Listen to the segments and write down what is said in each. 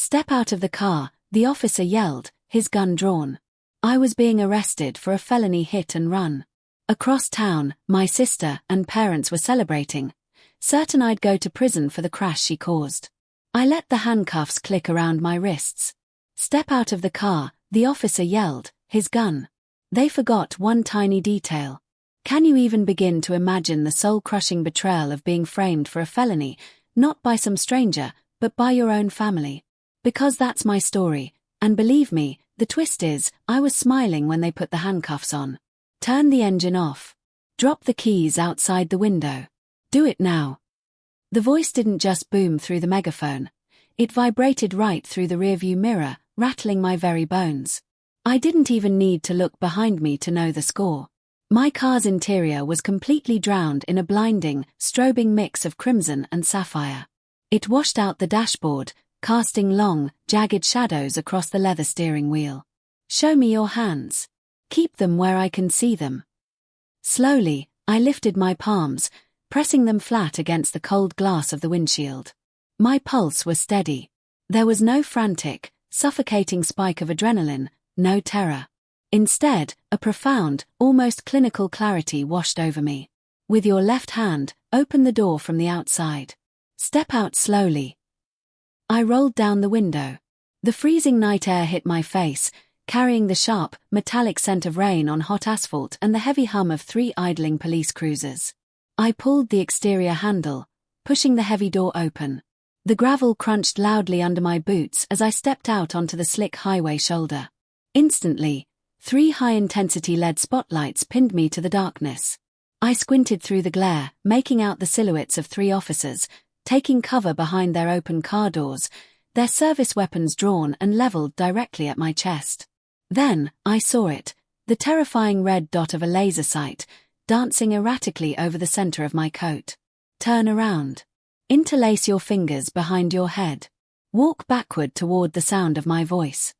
"Step out of the car," the officer yelled, his gun drawn. I was being arrested for a felony hit and run. Across town, my sister and parents were celebrating, certain I'd go to prison for the crash she caused. I let the handcuffs click around my wrists. "Step out of the car," the officer yelled, his gun. They forgot one tiny detail. Can you even begin to imagine the soul-crushing betrayal of being framed for a felony, not by some stranger, but by your own family? Because that's my story, and believe me, the twist is, I was smiling when they put the handcuffs on. "Turn the engine off. Drop the keys outside the window. Do it now." The voice didn't just boom through the megaphone. It vibrated right through the rearview mirror, rattling my very bones. I didn't even need to look behind me to know the score. My car's interior was completely drowned in a blinding, strobing mix of crimson and sapphire. It washed out the dashboard, casting long, jagged shadows across the leather steering wheel. "Show me your hands. Keep them where I can see them." Slowly, I lifted my palms, pressing them flat against the cold glass of the windshield. My pulse was steady. There was no frantic, suffocating spike of adrenaline, no terror. Instead, a profound, almost clinical clarity washed over me. "With your left hand, open the door from the outside. Step out slowly." I rolled down the window. The freezing night air hit my face, carrying the sharp, metallic scent of rain on hot asphalt and the heavy hum of 3 idling police cruisers. I pulled the exterior handle, pushing the heavy door open. The gravel crunched loudly under my boots as I stepped out onto the slick highway shoulder. Instantly, 3 high-intensity LED spotlights pinned me to the darkness. I squinted through the glare, making out the silhouettes of 3 officers, taking cover behind their open car doors, their service weapons drawn and leveled directly at my chest. Then, I saw it, the terrifying red dot of a laser sight, dancing erratically over the center of my coat. "Turn around. Interlace your fingers behind your head. Walk backward toward the sound of my voice."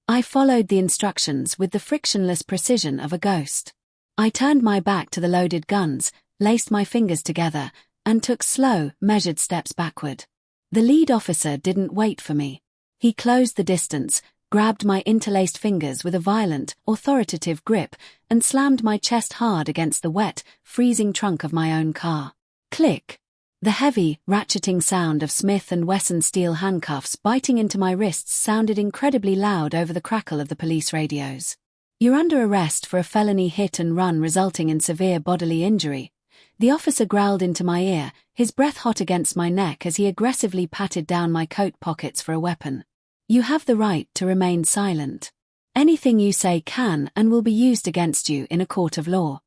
I followed the instructions with the frictionless precision of a ghost. I turned my back to the loaded guns, laced my fingers together, and took slow, measured steps backward. The lead officer didn't wait for me. He closed the distance, grabbed my interlaced fingers with a violent, authoritative grip, and slammed my chest hard against the wet, freezing trunk of my own car. Click! The heavy, ratcheting sound of Smith & Wesson steel handcuffs biting into my wrists sounded incredibly loud over the crackle of the police radios. "You're under arrest for a felony hit and run resulting in severe bodily injury," the officer growled into my ear, his breath hot against my neck as he aggressively patted down my coat pockets for a weapon. "You have the right to remain silent. Anything you say can and will be used against you in a court of law."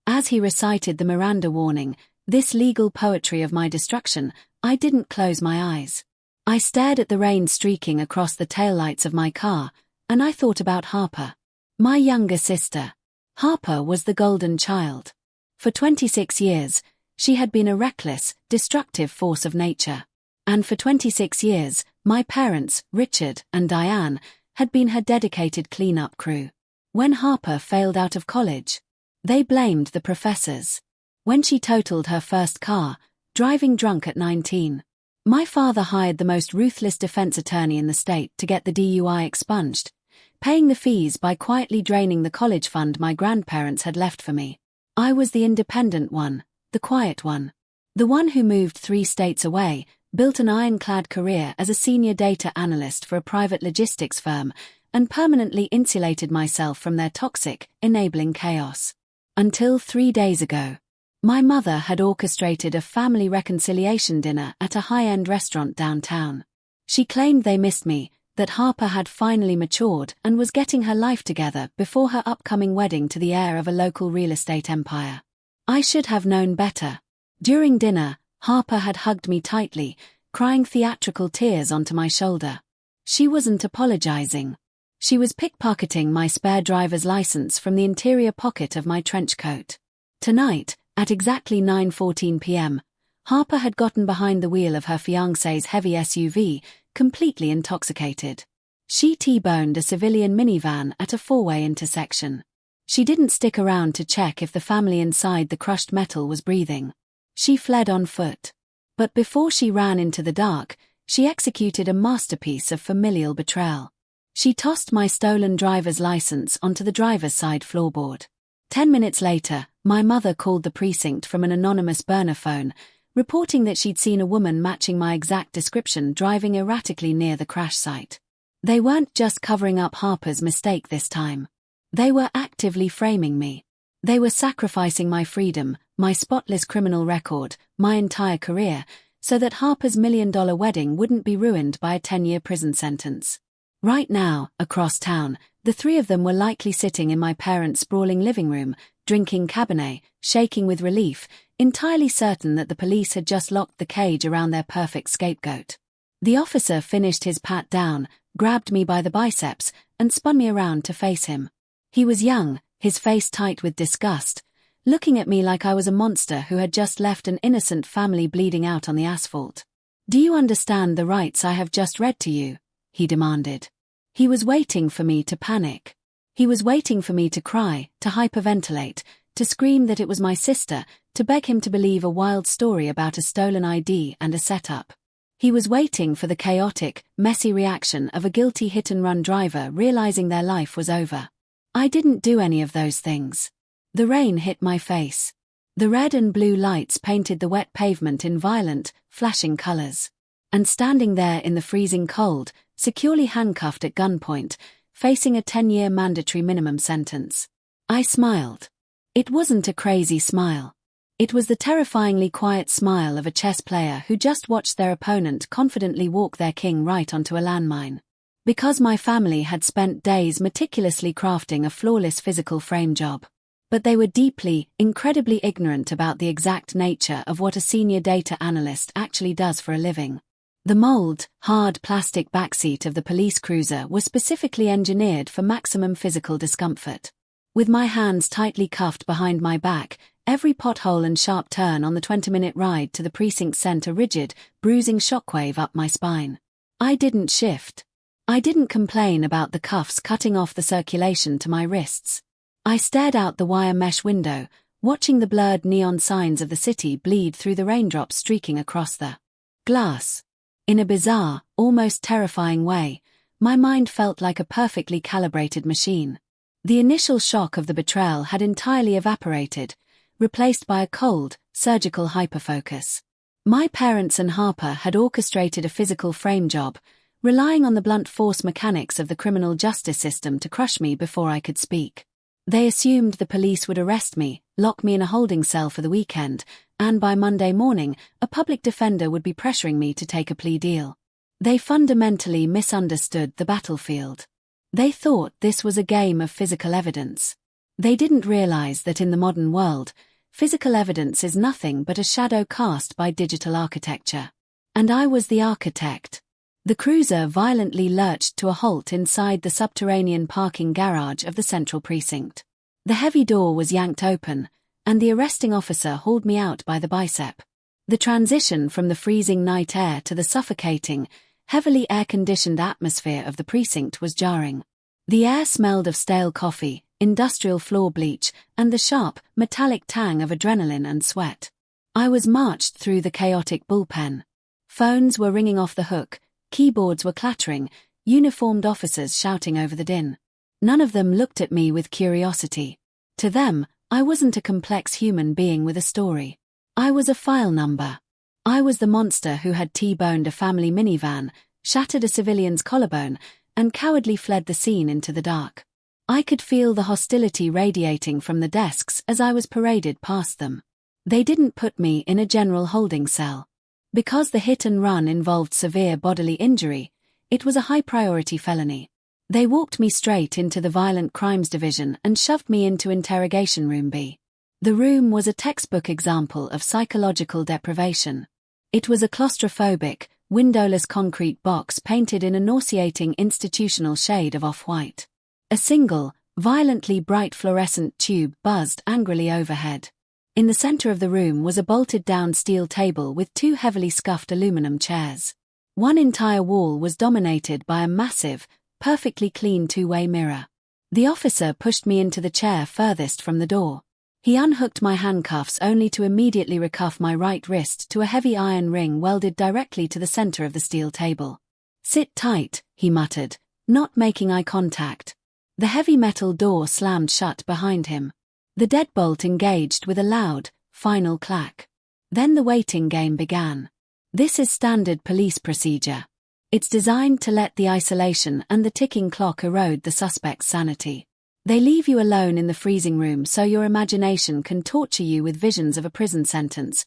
As he recited the Miranda warning, this legal poetry of my destruction, I didn't close my eyes. I stared at the rain streaking across the taillights of my car, and I thought about Harper. My younger sister. Harper was the golden child. For 26 years, she had been a reckless, destructive force of nature. And for 26 years, my parents, Richard and Diane, had been her dedicated cleanup crew. When Harper failed out of college, they blamed the professors. When she totaled her first car, driving drunk at 19, my father hired the most ruthless defense attorney in the state to get the DUI expunged, paying the fees by quietly draining the college fund my grandparents had left for me. I was the independent one, the quiet one. The one who moved 3 states away, built an ironclad career as a senior data analyst for a private logistics firm, and permanently insulated myself from their toxic, enabling chaos. Until 3 days ago. My mother had orchestrated a family reconciliation dinner at a high-end restaurant downtown. She claimed they missed me, that Harper had finally matured and was getting her life together before her upcoming wedding to the heir of a local real estate empire. I should have known better. During dinner, Harper had hugged me tightly, crying theatrical tears onto my shoulder. She wasn't apologizing. She was pickpocketing my spare driver's license from the interior pocket of my trench coat. Tonight, at exactly 9:14 p.m., Harper had gotten behind the wheel of her fiancé's heavy SUV, completely intoxicated. She T-boned a civilian minivan at a 4-way intersection. She didn't stick around to check if the family inside the crushed metal was breathing. She fled on foot. But before she ran into the dark, She executed a masterpiece of familial betrayal. She tossed my stolen driver's license onto the driver's side floorboard. 10 minutes later, my mother called the precinct from an anonymous burner phone, reporting that she'd seen a woman matching my exact description driving erratically near the crash site. They weren't just covering up Harper's mistake this time. They were actively framing me. They were sacrificing my freedom, my spotless criminal record, my entire career, so that Harper's $1 million wedding wouldn't be ruined by a 10-year prison sentence. Right now, across town, the three of them were likely sitting in my parents' sprawling living room, drinking Cabernet, shaking with relief, entirely certain that the police had just locked the cage around their perfect scapegoat. The officer finished his pat down, grabbed me by the biceps, and spun me around to face him. He was young, his face tight with disgust, looking at me like I was a monster who had just left an innocent family bleeding out on the asphalt. "Do you understand the rights I have just read to you?" he demanded. He was waiting for me to panic. He was waiting for me to cry, to hyperventilate, to scream that it was my sister, to beg him to believe a wild story about a stolen ID and a setup. He was waiting for the chaotic, messy reaction of a guilty hit-and-run driver realizing their life was over. I didn't do any of those things. The rain hit my face. The red and blue lights painted the wet pavement in violent, flashing colors. And standing there in the freezing cold, securely handcuffed at gunpoint, facing a 10-year mandatory minimum sentence. I smiled. It wasn't a crazy smile. It was the terrifyingly quiet smile of a chess player who just watched their opponent confidently walk their king right onto a landmine. Because my family had spent days meticulously crafting a flawless physical frame job. But they were deeply, incredibly ignorant about the exact nature of what a senior data analyst actually does for a living. The mold, hard plastic backseat of the police cruiser was specifically engineered for maximum physical discomfort. With my hands tightly cuffed behind my back, every pothole and sharp turn on the 20-minute ride to the precinct sent a rigid, bruising shockwave up my spine. I didn't shift. I didn't complain about the cuffs cutting off the circulation to my wrists. I stared out the wire mesh window, watching the blurred neon signs of the city bleed through the raindrops streaking across the glass. In a bizarre, almost terrifying way, my mind felt like a perfectly calibrated machine. The initial shock of the betrayal had entirely evaporated, replaced by a cold, surgical hyperfocus. My parents and Harper had orchestrated a physical frame job, relying on the blunt force mechanics of the criminal justice system to crush me before I could speak. They assumed the police would arrest me, lock me in a holding cell for the weekend, and by Monday morning, a public defender would be pressuring me to take a plea deal. They fundamentally misunderstood the battlefield. They thought this was a game of physical evidence. They didn't realize that in the modern world, physical evidence is nothing but a shadow cast by digital architecture. And I was the architect. The cruiser violently lurched to a halt inside the subterranean parking garage of the central precinct. The heavy door was yanked open, and the arresting officer hauled me out by the bicep. The transition from the freezing night air to the suffocating, heavily air-conditioned atmosphere of the precinct was jarring. The air smelled of stale coffee, industrial floor bleach, and the sharp, metallic tang of adrenaline and sweat. I was marched through the chaotic bullpen. Phones were ringing off the hook, keyboards were clattering, uniformed officers shouting over the din. None of them looked at me with curiosity. To them, I wasn't a complex human being with a story. I was a file number. I was the monster who had T-boned a family minivan, shattered a civilian's collarbone, and cowardly fled the scene into the dark. I could feel the hostility radiating from the desks as I was paraded past them. They didn't put me in a general holding cell. Because the hit and run involved severe bodily injury, it was a high-priority felony. They walked me straight into the Violent Crimes Division and shoved me into Interrogation Room B. The room was a textbook example of psychological deprivation. It was a claustrophobic, windowless concrete box painted in a nauseating institutional shade of off-white. A single, violently bright fluorescent tube buzzed angrily overhead. In the center of the room was a bolted-down steel table with two heavily scuffed aluminum chairs. One entire wall was dominated by a massive, perfectly clean two-way mirror. The officer pushed me into the chair furthest from the door. He unhooked my handcuffs only to immediately recuff my right wrist to a heavy iron ring welded directly to the center of the steel table. "Sit tight," he muttered, not making eye contact. The heavy metal door slammed shut behind him. The deadbolt engaged with a loud, final clack. Then the waiting game began. This is standard police procedure. It's designed to let the isolation and the ticking clock erode the suspect's sanity. They leave you alone in the freezing room so your imagination can torture you with visions of a prison sentence,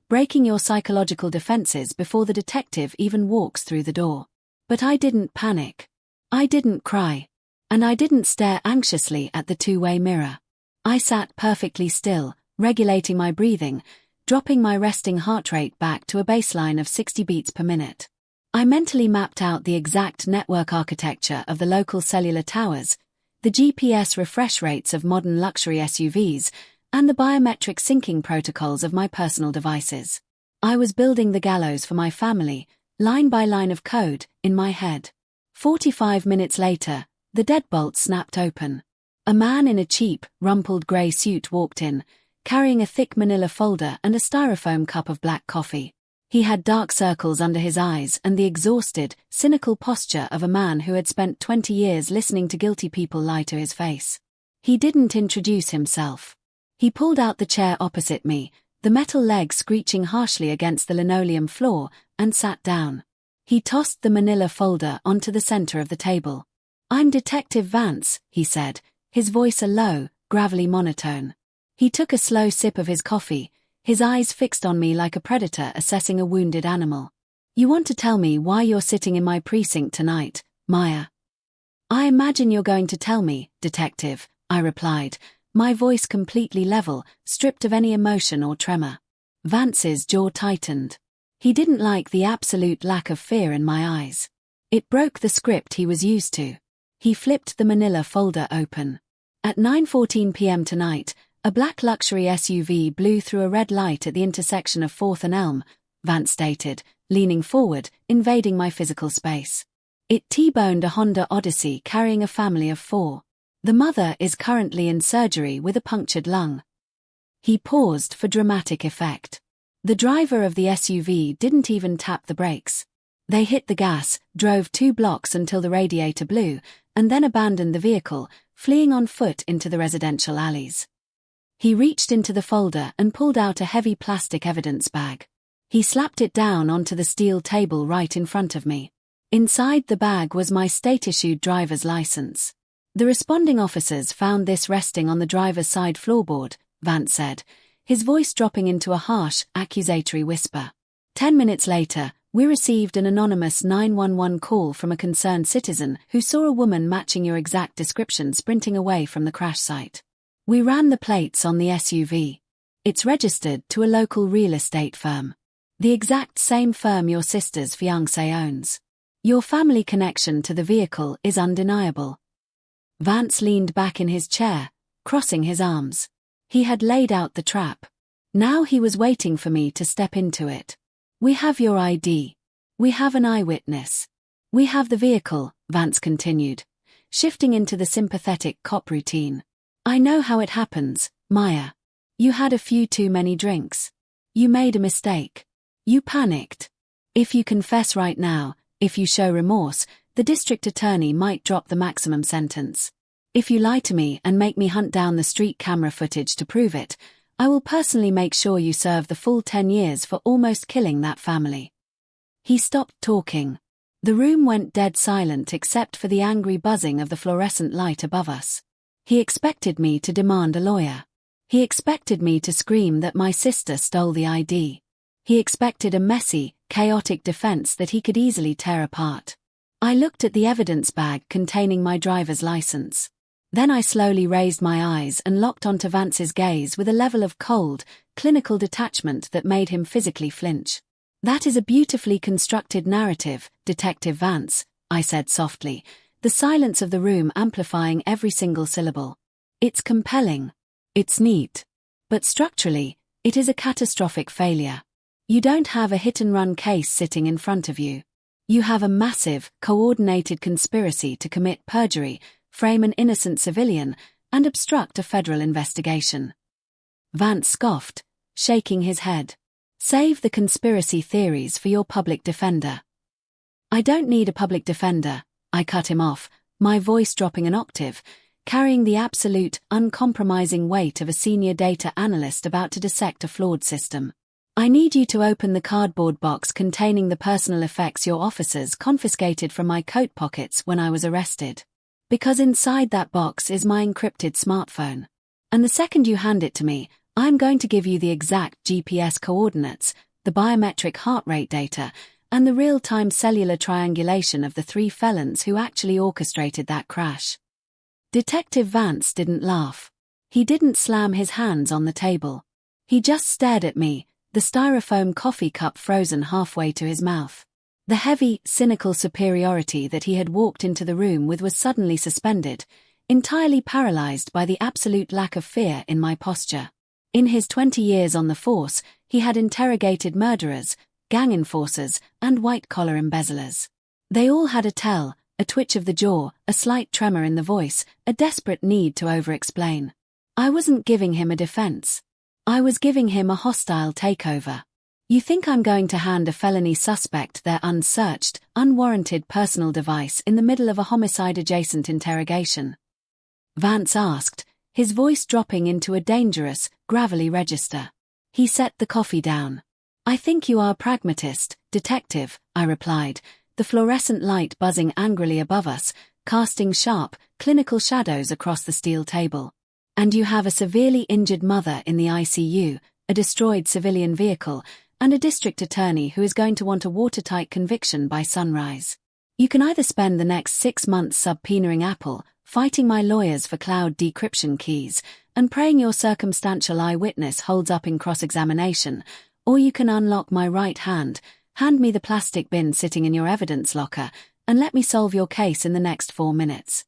breaking your psychological defenses before the detective even walks through the door. But I didn't panic. I didn't cry. And I didn't stare anxiously at the two-way mirror. I sat perfectly still, regulating my breathing, dropping my resting heart rate back to a baseline of 60 beats per minute. I mentally mapped out the exact network architecture of the local cellular towers, the GPS refresh rates of modern luxury SUVs, and the biometric syncing protocols of my personal devices. I was building the gallows for my family, line by line of code, in my head. 45 minutes later, the deadbolt snapped open. A man in a cheap, rumpled grey suit walked in, carrying a thick manila folder and a styrofoam cup of black coffee. He had dark circles under his eyes and the exhausted, cynical posture of a man who had spent 20 years listening to guilty people lie to his face. He didn't introduce himself. He pulled out the chair opposite me, the metal leg screeching harshly against the linoleum floor, and sat down. He tossed the manila folder onto the center of the table. "I'm Detective Vance," he said, his voice a low, gravelly monotone. He took a slow sip of his coffee, his eyes fixed on me like a predator assessing a wounded animal. "You want to tell me why you're sitting in my precinct tonight, Maya?" "I imagine you're going to tell me, Detective," I replied, my voice completely level, stripped of any emotion or tremor. Vance's jaw tightened. He didn't like the absolute lack of fear in my eyes. It broke the script he was used to. He flipped the manila folder open. "At 9:14 p.m. tonight, a black luxury SUV blew through a red light at the intersection of 4th and Elm," Vance stated, leaning forward, invading my physical space. "It T-boned a Honda Odyssey carrying a family of 4. The mother is currently in surgery with a punctured lung." He paused for dramatic effect. The driver of the SUV didn't even tap the brakes. They hit the gas, drove 2 blocks until the radiator blew, and then abandoned the vehicle, fleeing on foot into the residential alleys. He reached into the folder and pulled out a heavy plastic evidence bag. He slapped it down onto the steel table right in front of me. Inside the bag was my state-issued driver's license. "The responding officers found this resting on the driver's side floorboard," Vance said, his voice dropping into a harsh, accusatory whisper. 10 minutes later, we received an anonymous 911 call from a concerned citizen who saw a woman matching your exact description sprinting away from the crash site. We ran the plates on the SUV. It's registered to a local real estate firm. The exact same firm your sister's fiancé owns. Your family connection to the vehicle is undeniable." Vance leaned back in his chair, crossing his arms. He had laid out the trap. Now he was waiting for me to step into it. "We have your ID. We have an eyewitness. We have the vehicle," Vance continued, shifting into the sympathetic cop routine. "I know how it happens, Maya. You had a few too many drinks. You made a mistake. You panicked. If you confess right now, if you show remorse, the district attorney might drop the maximum sentence. If you lie to me and make me hunt down the street camera footage to prove it, I will personally make sure you serve the full 10 years for almost killing that family." He stopped talking. The room went dead silent except for the angry buzzing of the fluorescent light above us. He expected me to demand a lawyer. He expected me to scream that my sister stole the ID. He expected a messy, chaotic defense that he could easily tear apart. I looked at the evidence bag containing my driver's license. Then I slowly raised my eyes and locked onto Vance's gaze with a level of cold, clinical detachment that made him physically flinch. "That is a beautifully constructed narrative, Detective Vance," I said softly, the silence of the room amplifying every single syllable. "It's compelling. It's neat. But structurally, it is a catastrophic failure. You don't have a hit-and-run case sitting in front of you. You have a massive, coordinated conspiracy to commit perjury, frame an innocent civilian, and obstruct a federal investigation." Vance scoffed, shaking his head. Save the conspiracy theories for your public defender. I don't need a public defender, I cut him off, my voice dropping an octave, carrying the absolute, uncompromising weight of a senior data analyst about to dissect a flawed system. I need you to open the cardboard box containing the personal effects your officers confiscated from my coat pockets when I was arrested. Because inside that box is my encrypted smartphone. And the second you hand it to me, I'm going to give you the exact GPS coordinates, the biometric heart rate data, and the real-time cellular triangulation of the 3 felons who actually orchestrated that crash. Detective Vance didn't laugh. He didn't slam his hands on the table. He just stared at me, the styrofoam coffee cup frozen halfway to his mouth. The heavy, cynical superiority that he had walked into the room with was suddenly suspended, entirely paralyzed by the absolute lack of fear in my posture. In his 20 years on the force, he had interrogated murderers, gang enforcers, and white-collar embezzlers. They all had a tell, a twitch of the jaw, a slight tremor in the voice, a desperate need to over-explain. I wasn't giving him a defense. I was giving him a hostile takeover. You think I'm going to hand a felony suspect their unsearched, unwarranted personal device in the middle of a homicide-adjacent interrogation? Vance asked, his voice dropping into a dangerous, gravelly register. He set the coffee down. I think you are a pragmatist, detective, I replied, the fluorescent light buzzing angrily above us, casting sharp, clinical shadows across the steel table. And you have a severely injured mother in the ICU, a destroyed civilian vehicle, and a district attorney who is going to want a watertight conviction by sunrise. You can either spend the next 6 months subpoenaing Apple, fighting my lawyers for cloud decryption keys, and praying your circumstantial eyewitness holds up in cross-examination, or you can unlock my right hand, hand me the plastic bin sitting in your evidence locker, and let me solve your case in the next 4 minutes.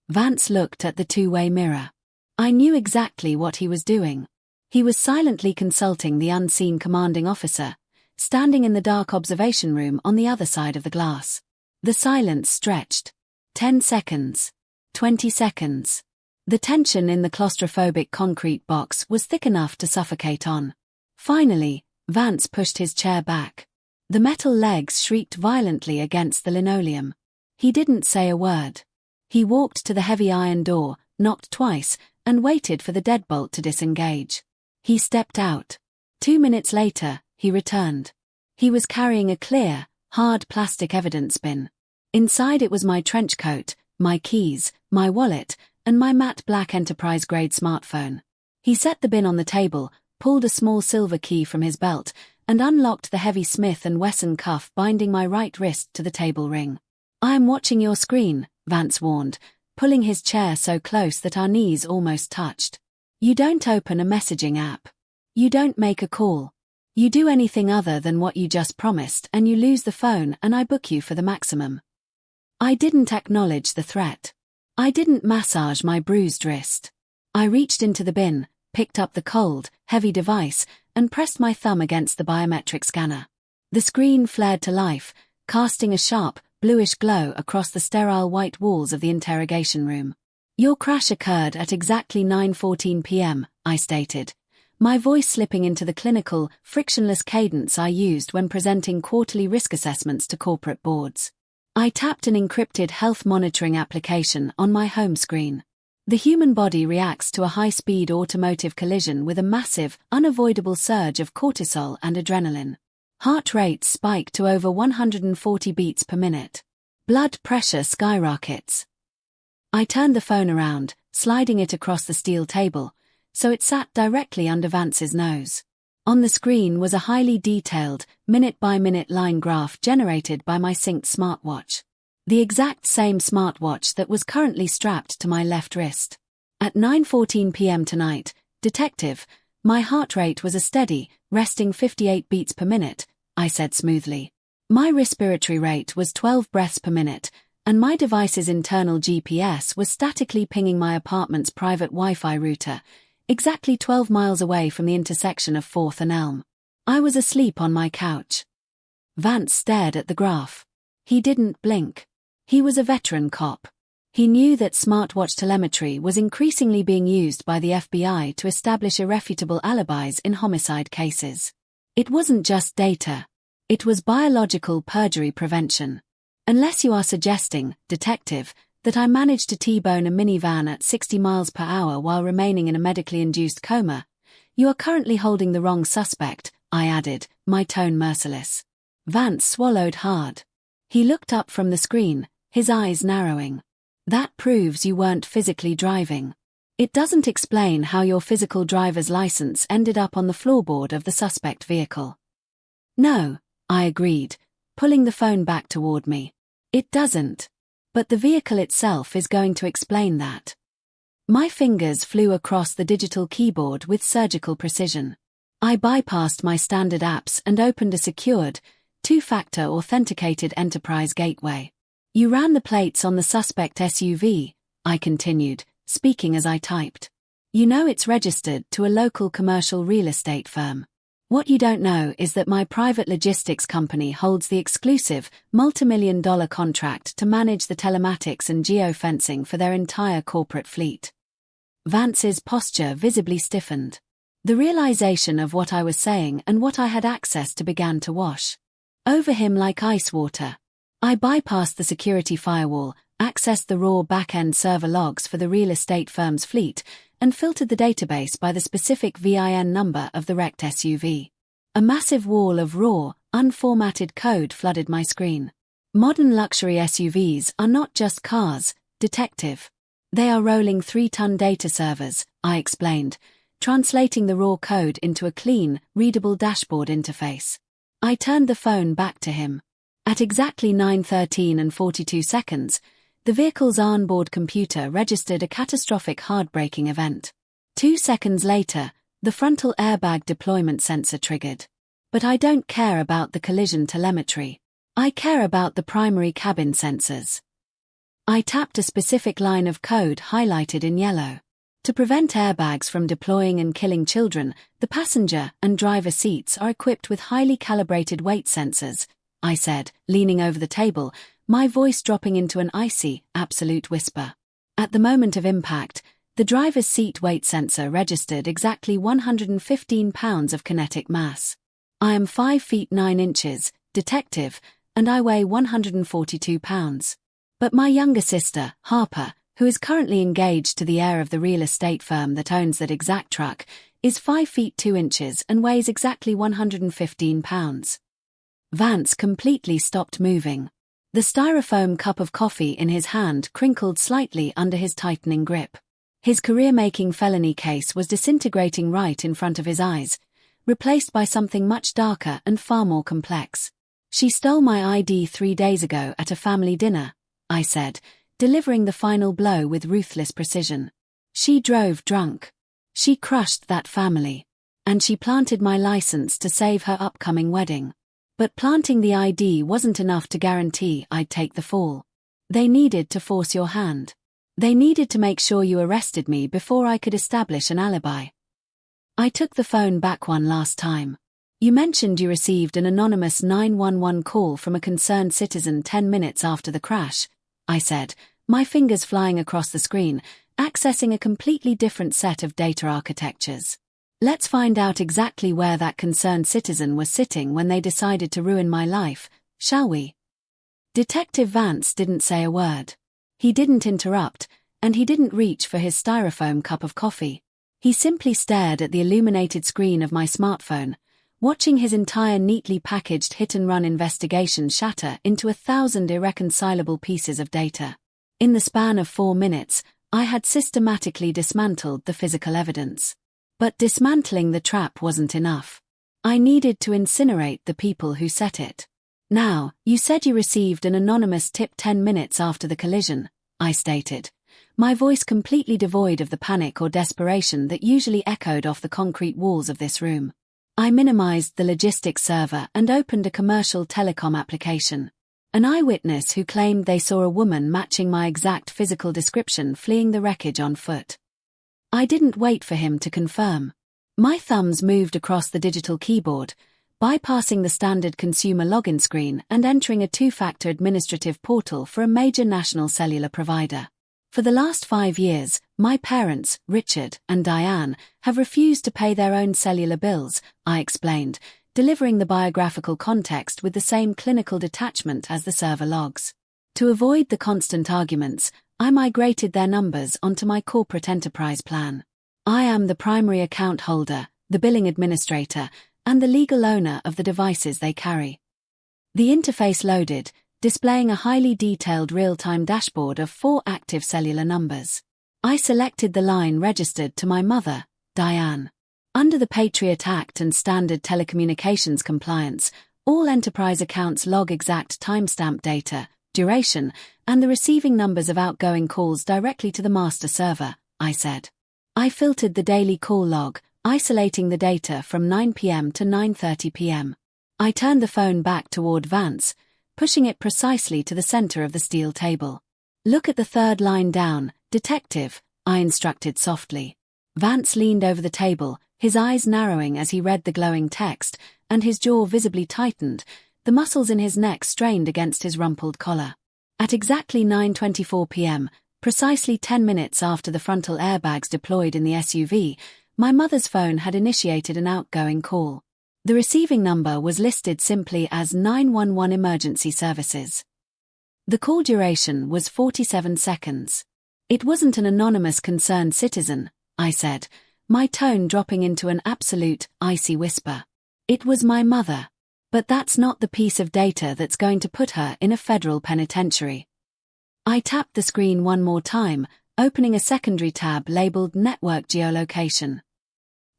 Vance looked at the two-way mirror. I knew exactly what he was doing. He was silently consulting the unseen commanding officer, standing in the dark observation room on the other side of the glass. The silence stretched. 10 seconds. 20 seconds. The tension in the claustrophobic concrete box was thick enough to suffocate on. Finally, Vance pushed his chair back. The metal legs shrieked violently against the linoleum. He didn't say a word. He walked to the heavy iron door, knocked twice, and waited for the deadbolt to disengage. He stepped out. 2 minutes later, he returned. He was carrying a clear, hard plastic evidence bin. Inside it was my trench coat, my keys, my wallet, and my matte black enterprise-grade smartphone. He set the bin on the table, pulled a small silver key from his belt, and unlocked the heavy Smith & Wesson cuff binding my right wrist to the table ring. I am watching your screen, Vance warned, pulling his chair so close that our knees almost touched. You don't open a messaging app. You don't make a call. You do anything other than what you just promised and you lose the phone and I book you for the maximum. I didn't acknowledge the threat. I didn't massage my bruised wrist. I reached into the bin, picked up the cold, heavy device, and pressed my thumb against the biometric scanner. The screen flared to life, casting a sharp, bluish glow across the sterile white walls of the interrogation room. Your crash occurred at exactly 9:14 p.m., I stated, my voice slipping into the clinical, frictionless cadence I used when presenting quarterly risk assessments to corporate boards. I tapped an encrypted health monitoring application on my home screen. The human body reacts to a high-speed automotive collision with a massive, unavoidable surge of cortisol and adrenaline. Heart rates spike to over 140 beats per minute. Blood pressure skyrockets. I turned the phone around, sliding it across the steel table, so it sat directly under Vance's nose. On the screen was a highly detailed, minute-by-minute line graph generated by my synced smartwatch. The exact same smartwatch that was currently strapped to my left wrist. At 9:14 p.m. tonight, detective, my heart rate was a steady, resting 58 beats per minute, I said smoothly. My respiratory rate was 12 breaths per minute, and my device's internal GPS was statically pinging my apartment's private Wi-Fi router, exactly 12 miles away from the intersection of 4th and Elm. I was asleep on my couch. Vance stared at the graph. He didn't blink. He was a veteran cop. He knew that smartwatch telemetry was increasingly being used by the FBI to establish irrefutable alibis in homicide cases. It wasn't just data. It was biological perjury prevention. Unless you are suggesting, detective, that I managed to T-bone a minivan at 60 miles per hour while remaining in a medically induced coma, you are currently holding the wrong suspect, I added, my tone merciless. Vance swallowed hard. He looked up from the screen, his eyes narrowing. That proves you weren't physically driving. It doesn't explain how your physical driver's license ended up on the floorboard of the suspect vehicle. No, I agreed, pulling the phone back toward me. It doesn't. But the vehicle itself is going to explain that. My fingers flew across the digital keyboard with surgical precision. I bypassed my standard apps and opened a secured, two-factor authenticated enterprise gateway. You ran the plates on the suspect SUV, I continued, speaking as I typed. You know it's registered to a local commercial real estate firm. What you don't know is that my private logistics company holds the exclusive, multimillion-dollar contract to manage the telematics and geofencing for their entire corporate fleet. Vance's posture visibly stiffened. The realization of what I was saying and what I had access to began to wash over him like ice water. I bypassed the security firewall, accessed the raw back-end server logs for the real estate firm's fleet, and filtered the database by the specific VIN number of the wrecked SUV. A massive wall of raw, unformatted code flooded my screen. Modern luxury SUVs are not just cars, detective. They are rolling 3-ton data servers, I explained, translating the raw code into a clean, readable dashboard interface. I turned the phone back to him. At exactly 9:13 and 42 seconds, the vehicle's onboard computer registered a catastrophic hard-braking event. 2 seconds later, the frontal airbag deployment sensor triggered. But I don't care about the collision telemetry. I care about the primary cabin sensors. I tapped a specific line of code highlighted in yellow. To prevent airbags from deploying and killing children, the passenger and driver seats are equipped with highly calibrated weight sensors, I said, leaning over the table, my voice dropping into an icy, absolute whisper. At the moment of impact, the driver's seat weight sensor registered exactly 115 pounds of kinetic mass. I am 5 feet 9 inches, detective, and I weigh 142 pounds. But my younger sister, Harper, who is currently engaged to the heir of the real estate firm that owns that exact truck, is 5 feet 2 inches and weighs exactly 115 pounds. Vance completely stopped moving. The styrofoam cup of coffee in his hand crinkled slightly under his tightening grip. His career-making felony case was disintegrating right in front of his eyes, replaced by something much darker and far more complex. She stole my ID 3 days ago at a family dinner, I said, delivering the final blow with ruthless precision. She drove drunk. She crushed that family. And she planted my license to save her upcoming wedding. But planting the ID wasn't enough to guarantee I'd take the fall. They needed to force your hand. They needed to make sure you arrested me before I could establish an alibi. I took the phone back one last time. You mentioned you received an anonymous 911 call from a concerned citizen 10 minutes after the crash, I said, my fingers flying across the screen, accessing a completely different set of data architectures. Let's find out exactly where that concerned citizen was sitting when they decided to ruin my life, shall we? Detective Vance didn't say a word. He didn't interrupt, and he didn't reach for his styrofoam cup of coffee. He simply stared at the illuminated screen of my smartphone, watching his entire neatly packaged hit-and-run investigation shatter into 1,000 irreconcilable pieces of data. In the span of 4 minutes, I had systematically dismantled the physical evidence. But dismantling the trap wasn't enough. I needed to incinerate the people who set it. Now, you said you received an anonymous tip 10 minutes after the collision, I stated, my voice completely devoid of the panic or desperation that usually echoed off the concrete walls of this room. I minimized the logistics server and opened a commercial telecom application. An eyewitness who claimed they saw a woman matching my exact physical description fleeing the wreckage on foot. I didn't wait for him to confirm. My thumbs moved across the digital keyboard, bypassing the standard consumer login screen and entering a 2-factor administrative portal for a major national cellular provider. For the last 5 years, my parents, Richard and Diane, have refused to pay their own cellular bills, I explained, delivering the biographical context with the same clinical detachment as the server logs. To avoid the constant arguments, I migrated their numbers onto my corporate enterprise plan. I am the primary account holder, the billing administrator, and the legal owner of the devices they carry. The interface loaded, displaying a highly detailed real-time dashboard of 4 active cellular numbers. I selected the line registered to my mother, Diane. Under the Patriot Act and standard telecommunications compliance, all enterprise accounts log exact timestamp data, duration, and the receiving numbers of outgoing calls directly to the master server, I said. I filtered the daily call log, isolating the data from 9 p.m. to 9:30 p.m. I turned the phone back toward Vance, pushing it precisely to the center of the steel table. Look at the third line down, detective, I instructed softly. Vance leaned over the table, his eyes narrowing as he read the glowing text, and his jaw visibly tightened, the muscles in his neck strained against his rumpled collar. At exactly 9:24 p.m., precisely 10 minutes after the frontal airbags deployed in the SUV, my mother's phone had initiated an outgoing call. The receiving number was listed simply as 911 Emergency Services. The call duration was 47 seconds. It wasn't an anonymous concerned citizen, I said, my tone dropping into an absolute, icy whisper. It was my mother. But that's not the piece of data that's going to put her in a federal penitentiary. I tapped the screen one more time, opening a secondary tab labeled Network Geolocation.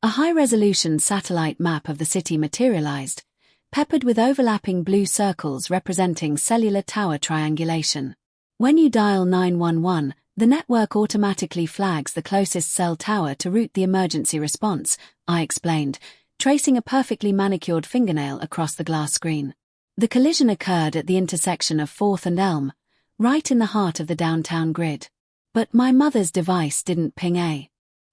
A high-resolution satellite map of the city materialized, peppered with overlapping blue circles representing cellular tower triangulation. When you dial 911, the network automatically flags the closest cell tower to route the emergency response, I explained, tracing a perfectly manicured fingernail across the glass screen. The collision occurred at the intersection of 4th and Elm, right in the heart of the downtown grid. But my mother's device didn't ping a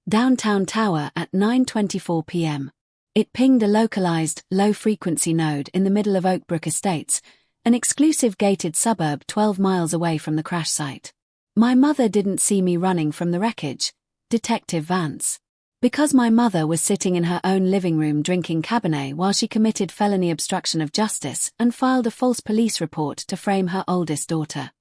downtown tower at 9:24 p.m. It pinged a localized, low-frequency node in the middle of Oakbrook Estates, an exclusive gated suburb 12 miles away from the crash site. My mother didn't see me running from the wreckage, Detective Vance. Because my mother was sitting in her own living room drinking Cabernet while she committed felony obstruction of justice and filed a false police report to frame her oldest daughter.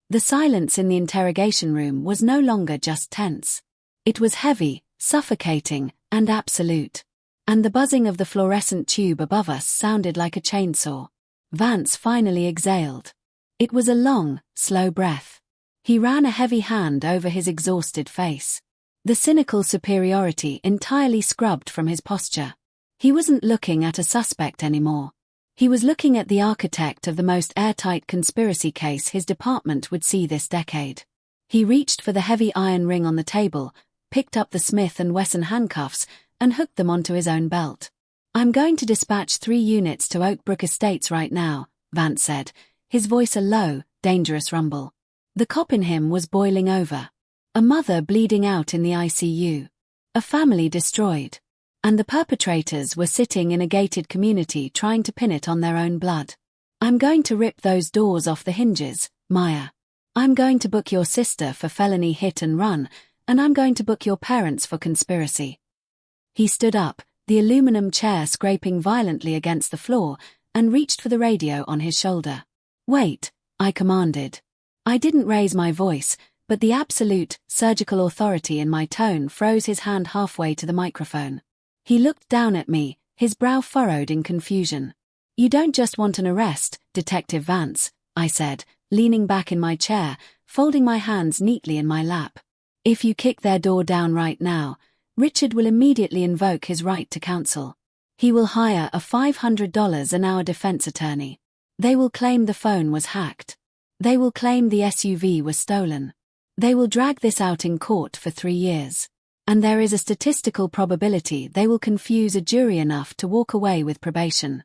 The silence in the interrogation room was no longer just tense. It was heavy, suffocating, and absolute. And the buzzing of the fluorescent tube above us sounded like a chainsaw. Vance finally exhaled. It was a long, slow breath. He ran a heavy hand over his exhausted face. The cynical superiority entirely scrubbed from his posture. He wasn't looking at a suspect anymore. He was looking at the architect of the most airtight conspiracy case his department would see this decade. He reached for the heavy iron ring on the table, picked up the Smith & Wesson handcuffs, and hooked them onto his own belt. I'm going to dispatch 3 units to Oakbrook Estates right now, Vance said, his voice a low, dangerous rumble. The cop in him was boiling over. A mother bleeding out in the ICU. A family destroyed. And the perpetrators were sitting in a gated community trying to pin it on their own blood. I'm going to rip those doors off the hinges, Maya. I'm going to book your sister for felony hit and run, and I'm going to book your parents for conspiracy. He stood up, the aluminum chair scraping violently against the floor, and reached for the radio on his shoulder. Wait, I commanded. I didn't raise my voice, but the absolute, surgical authority in my tone froze his hand halfway to the microphone. He looked down at me, his brow furrowed in confusion. You don't just want an arrest, Detective Vance, I said, leaning back in my chair, folding my hands neatly in my lap. If you kick their door down right now, Richard will immediately invoke his right to counsel. He will hire a $500 an hour defense attorney. They will claim the phone was hacked. They will claim the SUV was stolen. They will drag this out in court for 3 years. And there is a statistical probability they will confuse a jury enough to walk away with probation.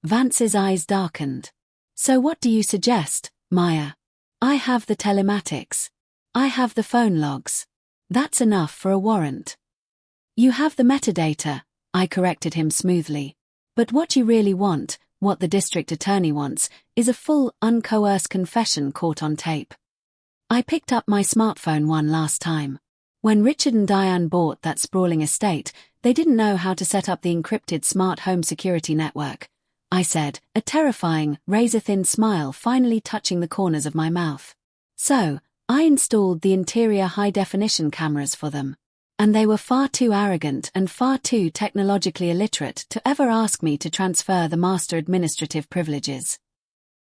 Vance's eyes darkened. So what do you suggest, Maya? I have the telematics. I have the phone logs. That's enough for a warrant. You have the metadata, I corrected him smoothly. But what you really want, what the district attorney wants, is a full, uncoerced confession caught on tape. I picked up my smartphone one last time. When Richard and Diane bought that sprawling estate, they didn't know how to set up the encrypted smart home security network, I said, a terrifying, razor-thin smile finally touching the corners of my mouth. So, I installed the interior high-definition cameras for them. And they were far too arrogant and far too technologically illiterate to ever ask me to transfer the master administrative privileges.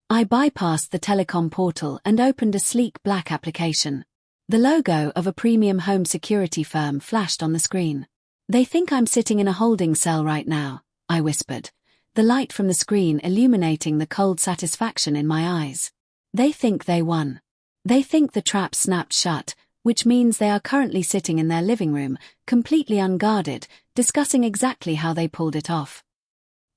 I bypassed the telecom portal and opened a sleek black application. The logo of a premium home security firm flashed on the screen. "They think I'm sitting in a holding cell right now," I whispered, the light from the screen illuminating the cold satisfaction in my eyes. "They think they won. They think the trap snapped shut, which means they are currently sitting in their living room, completely unguarded, discussing exactly how they pulled it off."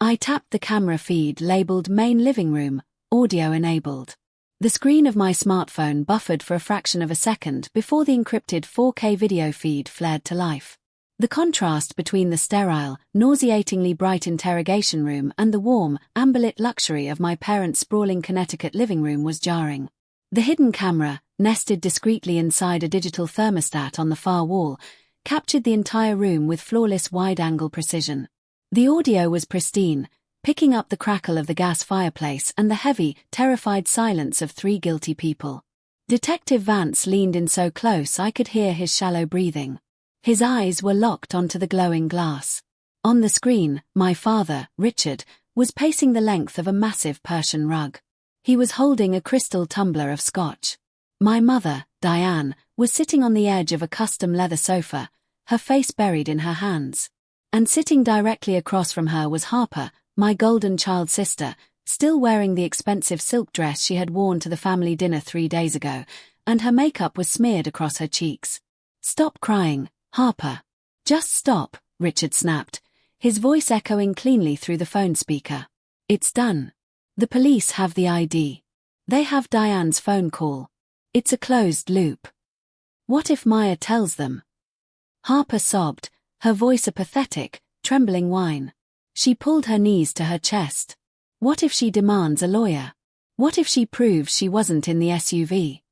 I tapped the camera feed labeled Main Living Room, Audio Enabled. The screen of my smartphone buffered for a fraction of a second before the encrypted 4K video feed flared to life. The contrast between the sterile, nauseatingly bright interrogation room and the warm, amber-lit luxury of my parents' sprawling Connecticut living room was jarring. The hidden camera, nested discreetly inside a digital thermostat on the far wall, captured the entire room with flawless wide-angle precision. The audio was pristine, picking up the crackle of the gas fireplace and the heavy, terrified silence of three guilty people. Detective Vance leaned in so close I could hear his shallow breathing. His eyes were locked onto the glowing glass. On the screen, my father, Richard, was pacing the length of a massive Persian rug. He was holding a crystal tumbler of scotch. My mother, Diane, was sitting on the edge of a custom leather sofa, her face buried in her hands. And sitting directly across from her was Harper, my golden child sister, still wearing the expensive silk dress she had worn to the family dinner 3 days ago, and her makeup was smeared across her cheeks. "Stop crying, Harper. Just stop," Richard snapped, his voice echoing cleanly through the phone speaker. "It's done. The police have the ID. They have Diane's phone call. It's a closed loop. What if Maya tells them?" Harper sobbed, her voice a pathetic, trembling whine. She pulled her knees to her chest. What if she demands a lawyer? What if she proves she wasn't in the SUV?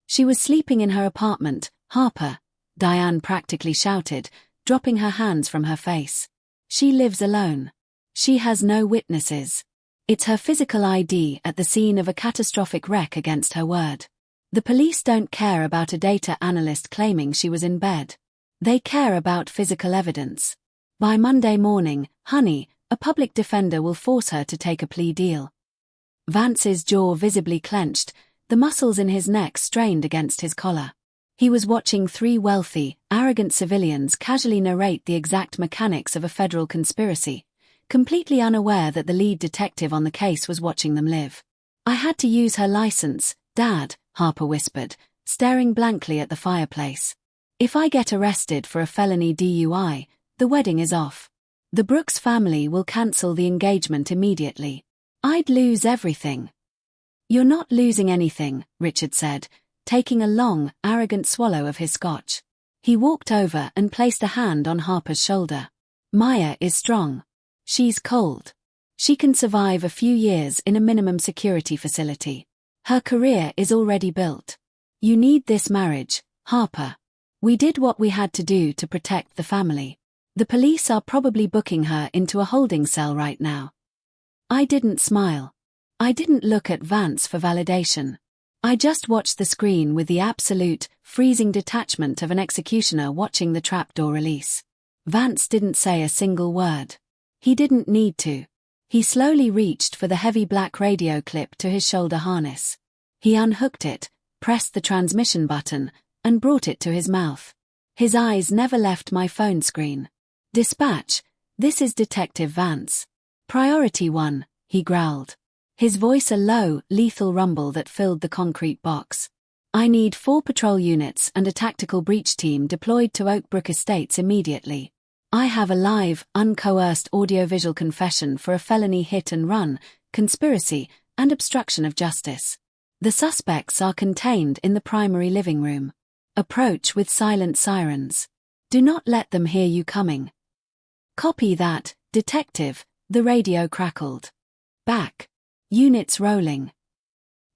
"She was sleeping in her apartment, Harper," Diane practically shouted, dropping her hands from her face. "She lives alone. She has no witnesses. It's her physical ID at the scene of a catastrophic wreck against her word. The police don't care about a data analyst claiming she was in bed. They care about physical evidence. By Monday morning, honey, a public defender will force her to take a plea deal." Vance's jaw visibly clenched, the muscles in his neck strained against his collar. He was watching 3 wealthy, arrogant civilians casually narrate the exact mechanics of a federal conspiracy, completely unaware that the lead detective on the case was watching them live. "I had to use her license, Dad," Harper whispered, staring blankly at the fireplace. "If I get arrested for a felony DUI, the wedding is off. The Brooks family will cancel the engagement immediately. I'd lose everything." "You're not losing anything," Richard said, taking a long, arrogant swallow of his scotch. He walked over and placed a hand on Harper's shoulder. "Maya is strong. She's cold. She can survive a few years in a minimum security facility. Her career is already built. You need this marriage, Harper. We did what we had to do to protect the family. The police are probably booking her into a holding cell right now." I didn't smile. I didn't look at Vance for validation. I just watched the screen with the absolute, freezing detachment of an executioner watching the trapdoor release. Vance didn't say a single word. He didn't need to. He slowly reached for the heavy black radio clip to his shoulder harness. He unhooked it, pressed the transmission button, and brought it to his mouth. His eyes never left my phone screen. "Dispatch, this is Detective Vance. Priority 1, he growled. His voice a low, lethal rumble that filled the concrete box. "I need 4 patrol units and a tactical breach team deployed to Oak Brook Estates immediately. I have a live, uncoerced audiovisual confession for a felony hit and run, conspiracy, and obstruction of justice. The suspects are contained in the primary living room. Approach with silent sirens. Do not let them hear you coming." "Copy that, detective," the radio crackled. "Back. Units rolling."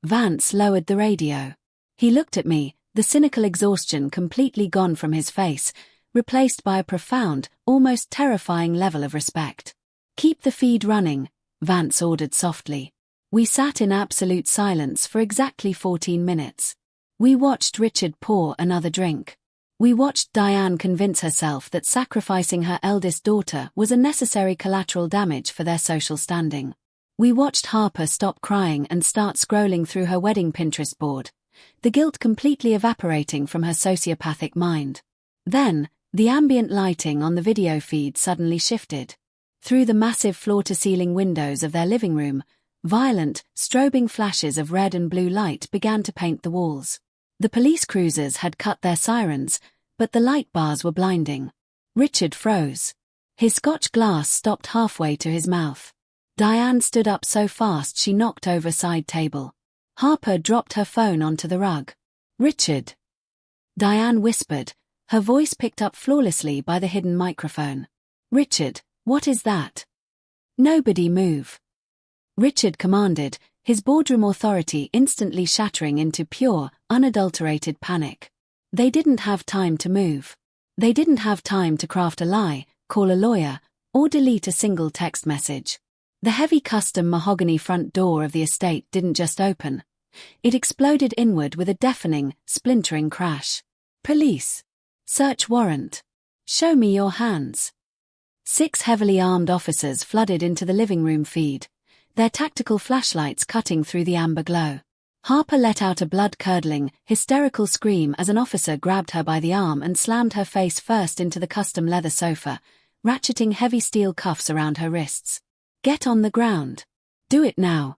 Vance lowered the radio. He looked at me, the cynical exhaustion completely gone from his face, replaced by a profound, almost terrifying level of respect. "Keep the feed running," Vance ordered softly. We sat in absolute silence for exactly 14 minutes. We watched Richard pour another drink. We watched Diane convince herself that sacrificing her eldest daughter was a necessary collateral damage for their social standing. We watched Harper stop crying and start scrolling through her wedding Pinterest board, the guilt completely evaporating from her sociopathic mind. Then, the ambient lighting on the video feed suddenly shifted. Through the massive floor-to-ceiling windows of their living room, violent, strobing flashes of red and blue light began to paint the walls. The police cruisers had cut their sirens, but the light bars were blinding. Richard froze. His Scotch glass stopped halfway to his mouth. Diane stood up so fast she knocked over a side table. Harper dropped her phone onto the rug. "Richard," Diane whispered, her voice picked up flawlessly by the hidden microphone. "Richard, what is that?" "Nobody move," Richard commanded, his boardroom authority instantly shattering into pure, unadulterated panic. They didn't have time to move. They didn't have time to craft a lie, call a lawyer, or delete a single text message. The heavy custom mahogany front door of the estate didn't just open. It exploded inward with a deafening, splintering crash. "Police! Search warrant! Show me your hands!" 6 heavily armed officers flooded into the living room feed, their tactical flashlights cutting through the amber glow. Harper let out a blood-curdling, hysterical scream as an officer grabbed her by the arm and slammed her face first into the custom leather sofa, ratcheting heavy steel cuffs around her wrists. "Get on the ground. Do it now."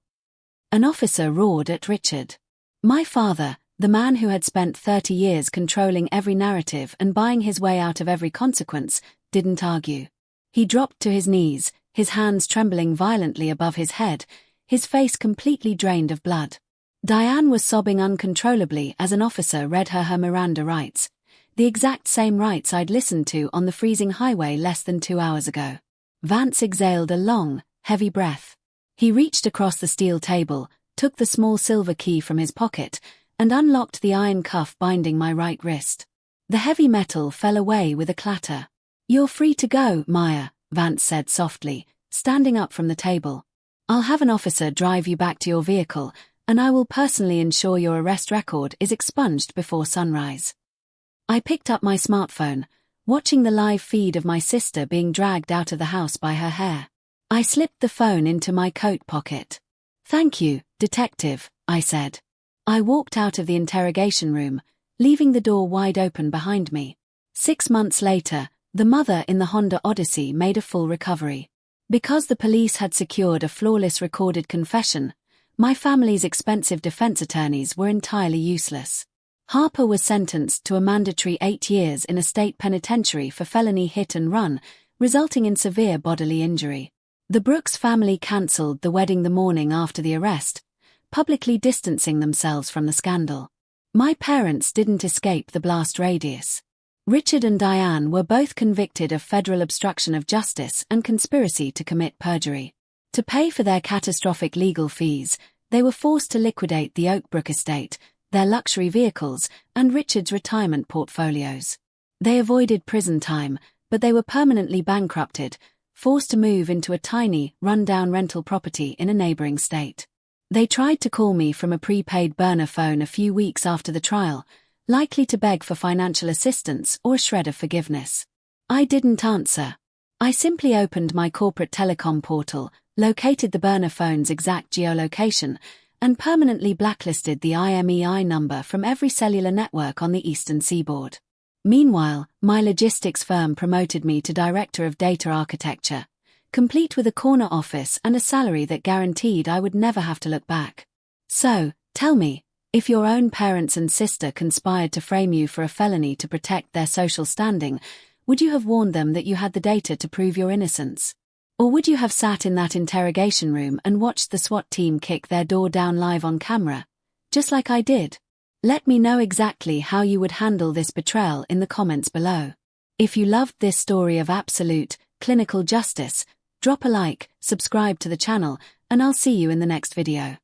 An officer roared at Richard. My father, the man who had spent 30 years controlling every narrative and buying his way out of every consequence, didn't argue. He dropped to his knees, his hands trembling violently above his head, his face completely drained of blood. Diane was sobbing uncontrollably as an officer read her Miranda rights, the exact same rights I'd listened to on the freezing highway less than 2 hours ago. Vance exhaled a long, heavy breath. He reached across the steel table, took the small silver key from his pocket, and unlocked the iron cuff binding my right wrist. The heavy metal fell away with a clatter. "You're free to go, Maya," Vance said softly, standing up from the table. "I'll have an officer drive you back to your vehicle, and I will personally ensure your arrest record is expunged before sunrise." I picked up my smartphone, watching the live feed of my sister being dragged out of the house by her hair. I slipped the phone into my coat pocket. "Thank you, Detective," I said. I walked out of the interrogation room, leaving the door wide open behind me. 6 months later, the mother in the Honda Odyssey made a full recovery. Because the police had secured a flawless recorded confession, my family's expensive defense attorneys were entirely useless. Harper was sentenced to a mandatory 8 years in a state penitentiary for felony hit and run, resulting in severe bodily injury. The Brooks family cancelled the wedding the morning after the arrest, publicly distancing themselves from the scandal. My parents didn't escape the blast radius. Richard and Diane were both convicted of federal obstruction of justice and conspiracy to commit perjury. To pay for their catastrophic legal fees, they were forced to liquidate the Oakbrook estate, their luxury vehicles, and Richard's retirement portfolios. They avoided prison time, but they were permanently bankrupted, forced to move into a tiny, run-down rental property in a neighboring state. They tried to call me from a prepaid burner phone a few weeks after the trial, likely to beg for financial assistance or a shred of forgiveness. I didn't answer. I simply opened my corporate telecom portal, located the burner phone's exact geolocation, and permanently blacklisted the IMEI number from every cellular network on the eastern seaboard. Meanwhile, my logistics firm promoted me to Director of Data Architecture, complete with a corner office and a salary that guaranteed I would never have to look back. So, tell me, if your own parents and sister conspired to frame you for a felony to protect their social standing, would you have warned them that you had the data to prove your innocence? Or would you have sat in that interrogation room and watched the SWAT team kick their door down live on camera, just like I did? Let me know exactly how you would handle this betrayal in the comments below. If you loved this story of absolute, clinical justice, drop a like, subscribe to the channel, and I'll see you in the next video.